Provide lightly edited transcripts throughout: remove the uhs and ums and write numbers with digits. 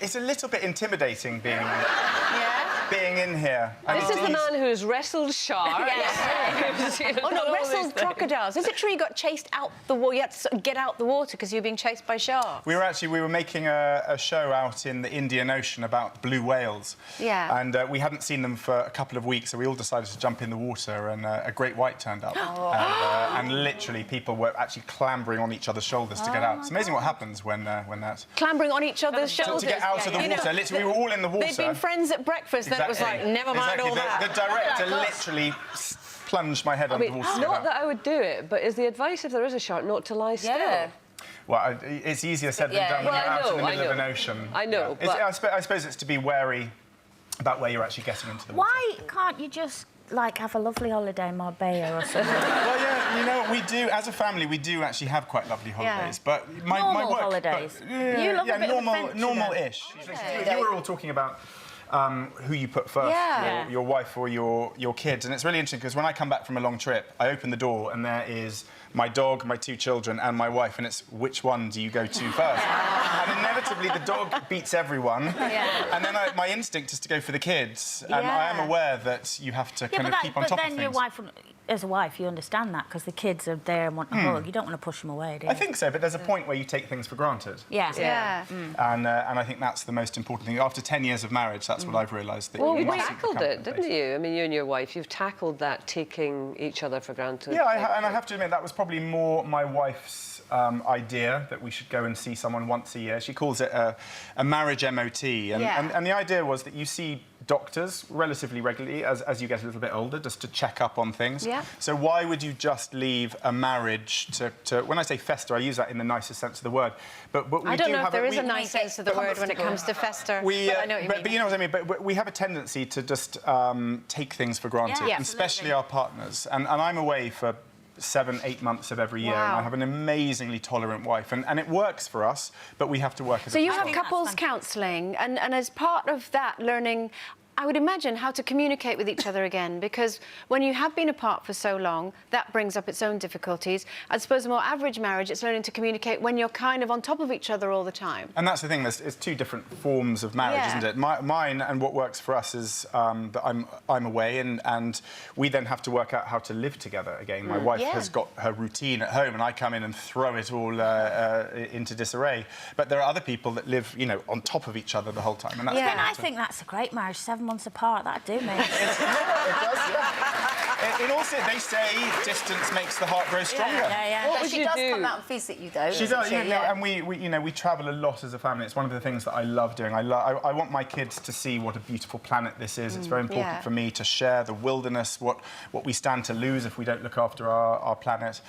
It's a little bit intimidating being in here. This is the man who's wrestled sharks. Oh no, wrestled crocodiles. Is it true you got chased out the water? You had to sort of get out the water because you were being chased by sharks. We were making a show out in the Indian Ocean about blue whales. Yeah. And we hadn't seen them for a couple of weeks, so we all decided to jump in the water, and a great white turned up. And literally, people were actually clambering on each other's shoulders to get out. It's amazing what happens when that. Clambering on each other's shoulders To get out of the water. Literally, we were all in the water. They'd been friends at breakfast. Then it was like, never mind all that. The director literally plunged my head under the water. Not that I would do it, but is the advice if there is a shark not to lie still? Yeah. Well, it's easier said than done when you're out in the middle of an ocean. I know, but... I suppose it's to be wary about where you're actually getting into the water. Why can't you just, like, have a lovely holiday in Marbella or something? Well, yeah, you know what we do, as a family, we do actually have quite lovely holidays, but my work... holidays. But, you love a bit of adventure, normal-ish. You were all talking about who you put first, your wife or your kids, and it's really interesting because when I come back from a long trip, I open the door and there is my dog, my 2 children, and my wife, and it's which one do you go to first? And inevitably the dog beats everyone, and then my instinct is to go for the kids, and I am aware that you have to kind of keep on top of things. But then your wife, as a wife, you understand that because the kids are there and want to hug. You don't want to push them away, do you? I think so, but there's a point where you take things for granted. Yeah. And I think that's the most important thing. After 10 years of marriage, that's what I've realised. That you tackled it, didn't you? I mean, you and your wife, you've tackled that taking each other for granted. Yeah, and I have to admit, that was probably more my wife's idea, that we should go and see someone once a year. She calls it a marriage MOT. And the idea was that you see doctors relatively regularly as you get a little bit older, just to check up on things. Yeah. So why would you just leave a marriage to when I say fester, I use that in the nicest sense of the word. But we I don't know have if there is a nice sense of the word when it comes to fester. I know what you mean. But you know what I mean. But we have a tendency to just take things for granted, especially our partners. And I'm away for 7-8 months of every year, and I have an amazingly tolerant wife, and it works for us, but we have to work. So you have couples counselling, and as part of that, learning, I would imagine, how to communicate with each other again, because when you have been apart for so long, that brings up its own difficulties. I suppose a more average marriage, it's learning to communicate when you're kind of on top of each other all the time. And that's the thing, it's 2 different forms of marriage, isn't it? Mine, and what works for us is that I'm away, and we then have to work out how to live together again. My wife has got her routine at home, and I come in and throw it all into disarray. But there are other people that live, you know, on top of each other the whole time. And that's I think that's a great marriage. 7 months apart, that'd do me. It does, In all seriousness, they say distance makes the heart grow stronger. What would she you does do? come out and visit you, though. She does, and we travel a lot as a family. It's one of the things that I love doing. I want my kids to see what a beautiful planet this is. It's very important for me to share the wilderness, what we stand to lose if we don't look after our planet.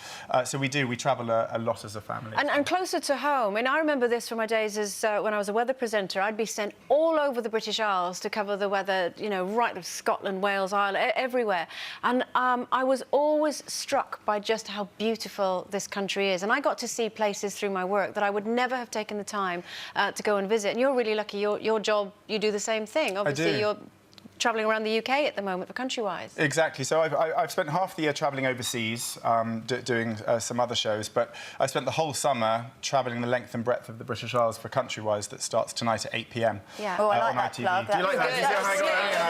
So we travel a lot as a family. And closer to home. And I remember this from my days as when I was a weather presenter. I'd be sent all over the British Isles to cover the weather, you know, right of Scotland, Wales, Ireland, everywhere. And I was always struck by just how beautiful this country is. And I got to see places through my work that I would never have taken the time to go and visit. And you're really lucky. Your job, you do the same thing. Obviously, you're travelling around the UK at the moment for Countrywise. Exactly. So I've spent half the year travelling overseas, doing some other shows, but I spent the whole summer travelling the length and breadth of the British Isles for Countrywise that starts tonight at 8 p.m. Yeah. Oh, I like that ITV. plug. Do you like that? I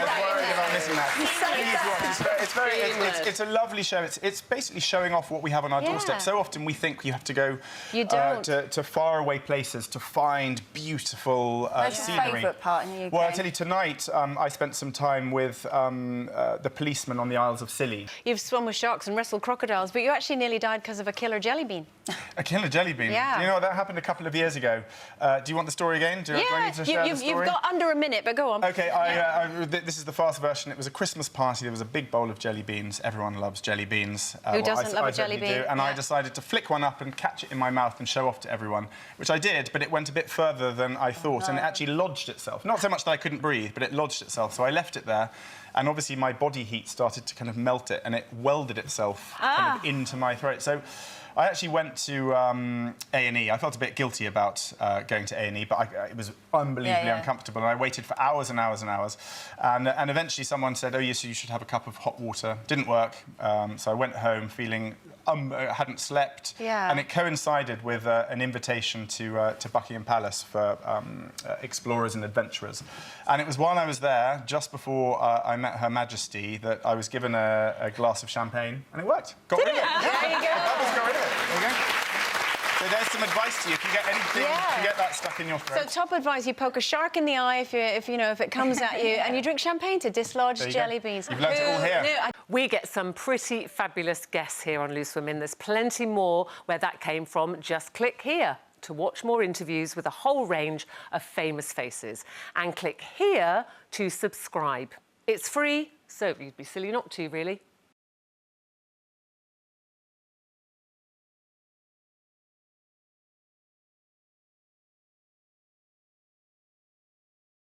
was worried about missing that. It's a lovely show. It's basically showing off what we have on our doorstep. So often we think you have to go to faraway places to find beautiful scenery. What's your favourite part in the UK? Well, I'll tell you, tonight I spent some time with the policeman on the Isles of Scilly. You've swum with sharks and wrestled crocodiles, but you actually nearly died because of a killer jelly bean. A killer jelly bean? Yeah. You know, that happened a couple of years ago. Do you want the story again? Do I need to share the story? You've got under a minute, but go on. OK, this is the fast version. It was a Christmas party. There was a big bowl of jelly beans. Everyone loves jelly beans. Who doesn't love a jelly bean? And I decided to flick one up and catch it in my mouth and show off to everyone, which I did, but it went a bit further than I thought, and it actually lodged itself. Not so much that I couldn't breathe, but it lodged itself, so I left it there. And obviously my body heat started to kind of melt it, and it welded itself kind of into my throat. So I actually went to A&E. I felt a bit guilty about going to A&E, but it was unbelievably uncomfortable, and I waited for hours and hours and hours. And eventually someone said, oh, yes, you should have a cup of hot water. Didn't work, so I went home feeling hadn't slept. Yeah. And it coincided with an invitation to Buckingham Palace for explorers and adventurers. And it was while I was there, just before I met Her Majesty, that I was given a glass of champagne, and it worked. Got rid of it. There you go. The bubbles got rid of it. There you go. So there's some advice to you. If you get anything, if you get that stuck in your throat. So top advice: you poke a shark in the eye if it comes at you, and you drink champagne to dislodge jelly beans. You've learnt it all here. We get some pretty fabulous guests here on Loose Women. There's plenty more where that came from. Just click here to watch more interviews with a whole range of famous faces. And click here to subscribe. It's free, so you'd be silly not to, really.